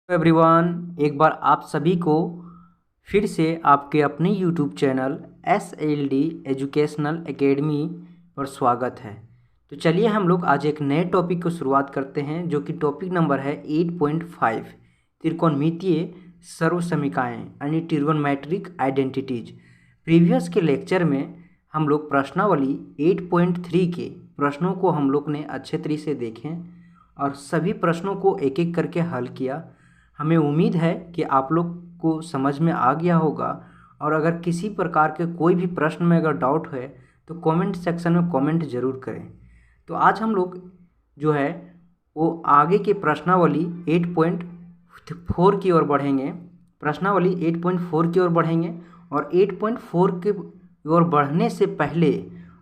Everyone, एक बार आप सभी को फिर से आपके अपने YouTube channel SLD educational academy पर स्वागत है। तो चलिए हम लोग आज एक नए टॉपिक को शुरुआत करते हैं, जो कि टॉपिक नंबर है 8.5 त्रिकोणमितीय सर्वसमीकाएँ यानी ट्रिगोनोमेट्रिक आइडेंटिटीज। प्रीवियस के लेक्चर में हम लोग प्रश्नावली 8.3 के प्रश्नों को हम लोग ने अच्छे तरीके से देखे और सभी प्रश्नों को एक एक करके हल किया। हमें उम्मीद है कि आप लोग को समझ में आ गया होगा, और अगर किसी प्रकार के कोई भी प्रश्न में अगर डाउट है तो कमेंट सेक्शन में कमेंट ज़रूर करें। तो आज हम लोग जो है वो आगे के प्रश्नावली 8.4 की ओर बढ़ेंगे। प्रश्नावली 8.4 की ओर बढ़ेंगे और 8.4 की ओर बढ़ने से पहले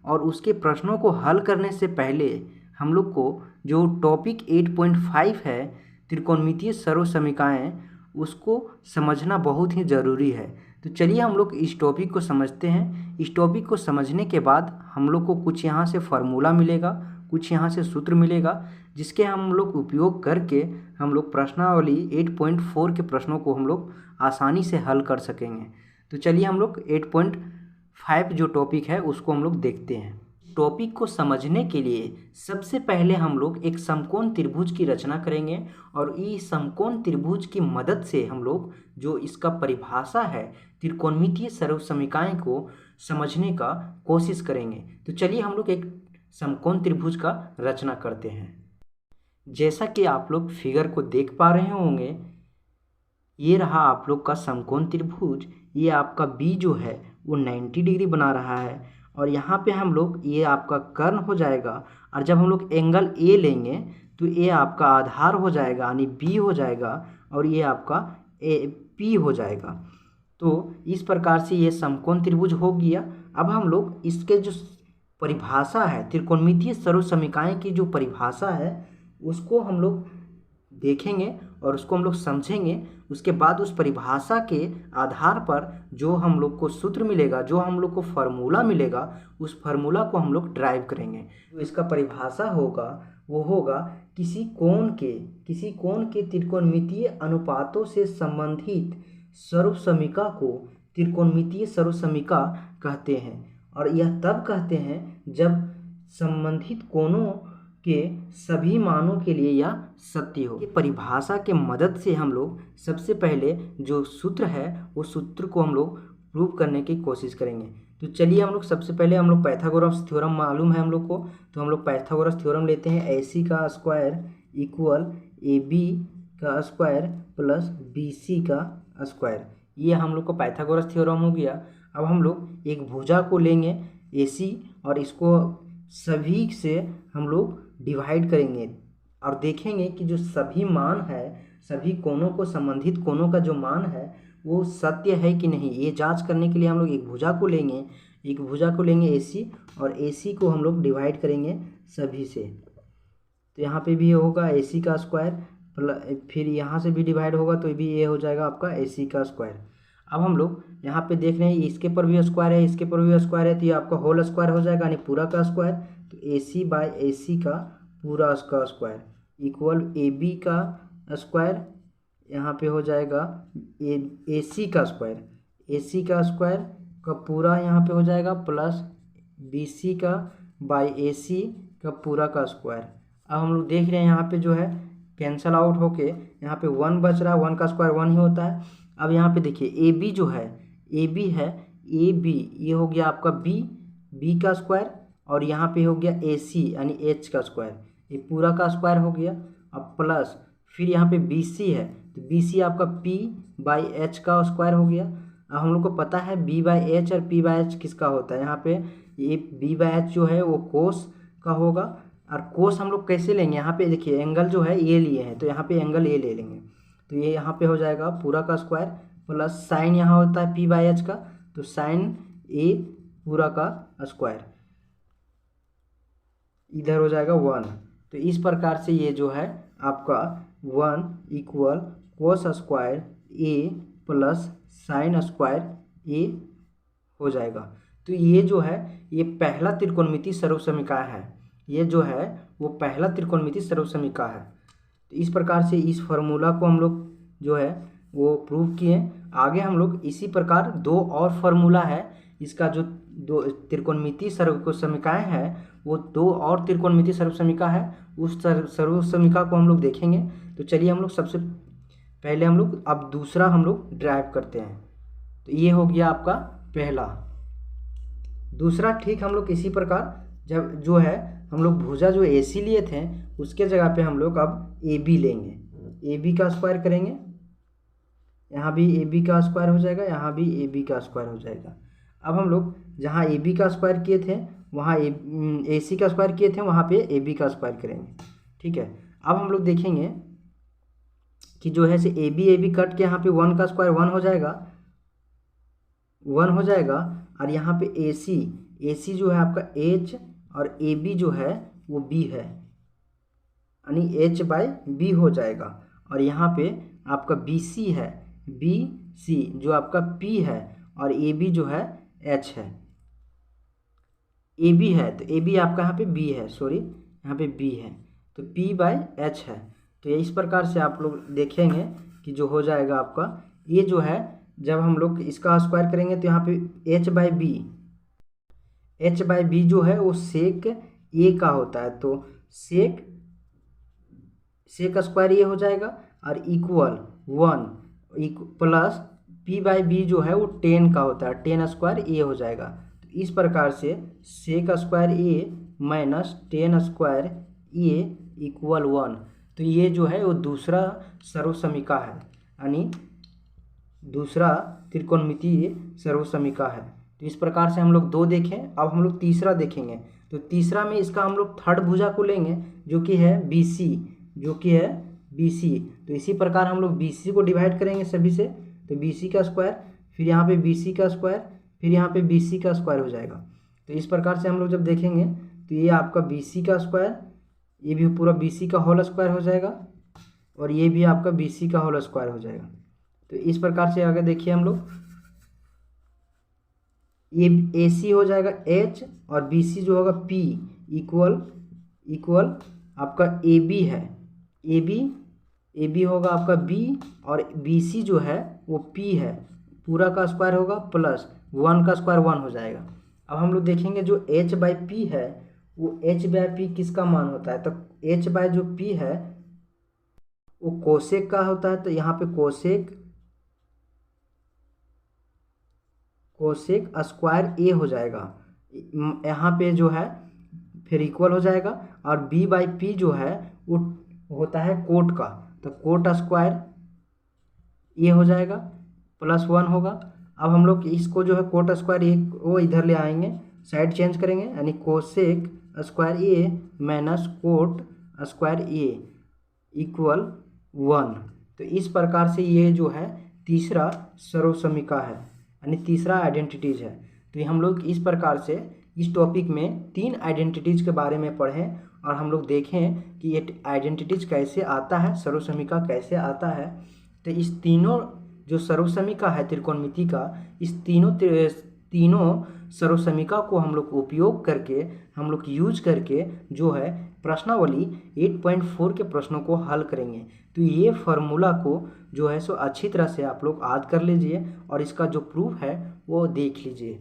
और उसके प्रश्नों को हल करने से पहले हम लोग को जो टॉपिक 8.5 है त्रिकोणमितीय सर्वसमीकाएँ, उसको समझना बहुत ही ज़रूरी है। तो चलिए हम लोग इस टॉपिक को समझते हैं। इस टॉपिक को समझने के बाद हम लोग को कुछ यहाँ से फार्मूला मिलेगा, कुछ यहाँ से सूत्र मिलेगा, जिसके हम लोग उपयोग करके हम लोग प्रश्नावली 8.4 के प्रश्नों को हम लोग आसानी से हल कर सकेंगे। तो चलिए हम लोग 8.5 जो टॉपिक है उसको हम लोग देखते हैं। टॉपिक को समझने के लिए सबसे पहले हम लोग एक समकोण त्रिभुज की रचना करेंगे और इस समकोण त्रिभुज की मदद से हम लोग जो इसका परिभाषा है त्रिकोणमितीय सर्वसमीकाएँ को समझने का कोशिश करेंगे। तो चलिए हम लोग एक समकोण त्रिभुज का रचना करते हैं। जैसा कि आप लोग फिगर को देख पा रहे होंगे, ये रहा आप लोग का समकोण त्रिभुज। ये आपका बी जो है वो 90 डिग्री बना रहा है और यहाँ पे हम लोग ये आपका कर्ण हो जाएगा, और जब हम लोग एंगल ए लेंगे तो ये आपका आधार हो जाएगा यानी बी हो जाएगा, और ये आपका ए पी हो जाएगा। तो इस प्रकार से ये समकोण त्रिभुज हो गया। अब हम लोग इसके जो परिभाषा है त्रिकोणमितीय सर्वसमीकाएँ की जो परिभाषा है उसको हम लोग देखेंगे और उसको हम लोग समझेंगे। उसके बाद उस परिभाषा के आधार पर जो हम लोग को सूत्र मिलेगा, जो हम लोग को फार्मूला मिलेगा, उस फार्मूला को हम लोग ड्राइव करेंगे। तो इसका परिभाषा होगा वो होगा किसी कोण के त्रिकोणमितीय अनुपातों से संबंधित सर्वसमीका को त्रिकोणमितीय सर्वसमीका कहते हैं, और यह तब कहते हैं जब संबंधित कोणों के सभी मानों के लिए यह सत्य हो। ये परिभाषा के मदद से हम लोग सबसे पहले जो सूत्र है वो सूत्र को हम लोग प्रूव करने की कोशिश करेंगे। तो चलिए हम लोग सबसे पहले हम लोग पाइथागोरस थ्योरम मालूम है हम लोग को, तो हम लोग पाइथागोरस थ्योरम लेते हैं। AC का स्क्वायर इक्वल AB का स्क्वायर प्लस BC का स्क्वायर, ये हम लोग को पाइथागोरस थ्योरम हो गया। अब हम लोग एक भुजा को लेंगे AC और इसको सभी से हम लोग डिवाइड करेंगे और देखेंगे कि जो सभी मान है, सभी कोणों को संबंधित कोणों का जो मान है वो सत्य है कि नहीं, ये जांच करने के लिए हम लोग एक भुजा को लेंगे AC, और AC को हम लोग डिवाइड करेंगे सभी से। तो यहाँ पे भी होगा AC का स्क्वायर, फिर यहाँ से भी डिवाइड होगा तो भी ये हो जाएगा आपका AC का स्क्वायर। अब हम लोग यहाँ पे देख रहे हैं इसके पर भी स्क्वायर है, इसके पर भी स्क्वायर है, तो ये आपका होल स्क्वायर हो जाएगा यानी पूरा का स्क्वायर। तो AC बाय AC का पूरा का स्क्वायर इक्वल AB का स्क्वायर, यहाँ पे हो जाएगा AC का स्क्वायर का पूरा यहाँ पे हो जाएगा प्लस BC का बाय AC का पूरा का स्क्वायर। अब हम लोग देख रहे हैं यहाँ पे जो है कैंसल आउट होके यहाँ पे 1 बच रहा है, 1 का स्क्वायर 1 ही होता है। अब यहाँ पे देखिए AB जो है AB है AB, ये हो गया आपका B का स्क्वायर, और यहाँ पे हो गया AC यानी H का स्क्वायर, ये पूरा का स्क्वायर हो गया। अब प्लस फिर यहाँ पे BC है तो BC आपका P बाई H का स्क्वायर हो गया। अब हम लोग को पता है B बाई H और P बाई H किसका होता है, यहाँ पे ये B बाई H जो है वो कोस का होगा। और कोस हम लोग कैसे लेंगे, यहाँ पे देखिए एंगल जो है ये लिए हैं तो यहाँ पे एंगल ए ले लेंगे, तो ये यहाँ पे हो जाएगा पूरा का स्क्वायर प्लस साइन यहाँ होता है P बाई H का, तो साइन A पूरा का स्क्वायर इधर हो जाएगा 1। तो इस प्रकार से ये जो है आपका 1 equal cos square A plus sine square A हो जाएगा। तो ये जो है ये पहला त्रिकोणमितीय सर्वसमीका है, ये जो है वो पहला त्रिकोणमितीय सर्वसमीका है। तो इस प्रकार से इस फार्मूला को हम लोग जो है वो प्रूव किए। आगे हम लोग इसी प्रकार दो और फार्मूला है इसका, जो दो त्रिकोणमितीय सर्वसमीकाएं हैं वो दो और त्रिकोणमितीय सर्वसमीका है, उस सर्वसमीका को हम लोग देखेंगे। तो चलिए हम लोग सबसे पहले हम लोग अब दूसरा हम लोग ड्राइव करते हैं। तो ये हो गया आपका पहला। दूसरा ठीक हम लोग इसी प्रकार जब जो है हम लोग भुजा जो AC लिए थे उसके जगह पे हम लोग अब AB लेंगे, AB का स्क्वायर करेंगे, यहाँ भी AB का स्क्वायर हो जाएगा, यहाँ भी AB का स्क्वायर हो जाएगा। अब हम लोग जहाँ AB का स्क्वायर किए थे वहाँ AC का स्क्वायर किए थे वहाँ पे AB का स्क्वायर करेंगे, ठीक है। अब हम लोग देखेंगे कि जो है से AB कट के यहाँ पे 1 का स्क्वायर 1 हो जाएगा, 1 हो जाएगा। और यहाँ पे AC जो है आपका H और AB जो है वो B है, यानी H/B हो जाएगा। और यहाँ पे आपका BC है, BC जो आपका P है, और AB जो है H है, AB है तो AB आपका यहाँ पे B है, सॉरी यहाँ पे B है, तो P/H है। तो ये इस प्रकार से आप लोग देखेंगे कि जो हो जाएगा आपका ये जो है, जब हम लोग इसका स्क्वायर करेंगे तो यहाँ पे H/B जो है वो सेक A का होता है, तो सेक स्क्वायर ये हो जाएगा, और इक्वल 1 प्लस P/B जो है वो 10 का होता है, 10 स्क्वायर A हो जाएगा। तो इस प्रकार से sec square A minus 10 square A equal 1। तो ये जो है वो दूसरा सर्वसमीका है, यानी दूसरा त्रिकोणमितीय सर्वसमीका है। तो इस प्रकार से हम लोग दो देखें। अब हम लोग तीसरा देखेंगे। तो तीसरा में इसका हम लोग थर्ड भुजा को लेंगे जो कि है BC, जो कि है BC। तो इसी प्रकार हम लोग BC को डिवाइड करेंगे सभी से, तो BC का स्क्वायर, फिर यहाँ पे BC का स्क्वायर, फिर यहाँ पे BC का स्क्वायर हो जाएगा। तो इस प्रकार से हम लोग जब देखेंगे तो ये आपका BC का स्क्वायर, ये भी पूरा BC का होल स्क्वायर हो जाएगा, और ये भी आपका BC का होल स्क्वायर हो जाएगा। तो इस प्रकार से आगे देखिए हम लोग, ये AC हो जाएगा H और BC जो होगा P इक्वल आपका AB है, AB होगा आपका B, और BC जो है वो P है, पूरा का स्क्वायर होगा प्लस 1 का स्क्वायर 1 हो जाएगा। अब हम लोग देखेंगे जो H/P है वो H/P किसका मान होता है, तो H/ जो P है वो कोसेक का होता है। तो यहाँ पे कोसेक स्क्वायर A हो जाएगा, यहाँ पे जो है फिर इक्वल हो जाएगा, और B/P जो है वो होता है कोट का, तो कोट स्क्वायर A हो जाएगा प्लस 1 होगा। अब हम लोग इसको जो है कोट स्क्वायर A वो इधर ले आएंगे, साइड चेंज करेंगे, यानी cosec square A minus cot square A equal 1। तो इस प्रकार से ये जो है तीसरा सर्वसमीका है, यानी तीसरा आइडेंटिटीज है। तो ये हम लोग इस प्रकार से इस टॉपिक में 3 आइडेंटिटीज के बारे में पढ़ें, और हम लोग देखें कि ये आइडेंटिटीज कैसे आता है, सर्वसमीका कैसे आता है। तो इस तीनों जो सर्वसमीका है त्रिकोणमिति का, इस तीनों सर्वसमीका को हम लोग उपयोग करके, हम लोग यूज करके जो है प्रश्नावली 8.4 के प्रश्नों को हल करेंगे। तो ये फार्मूला को जो है सो अच्छी तरह से आप लोग याद कर लीजिए, और इसका जो प्रूफ है वो देख लीजिए।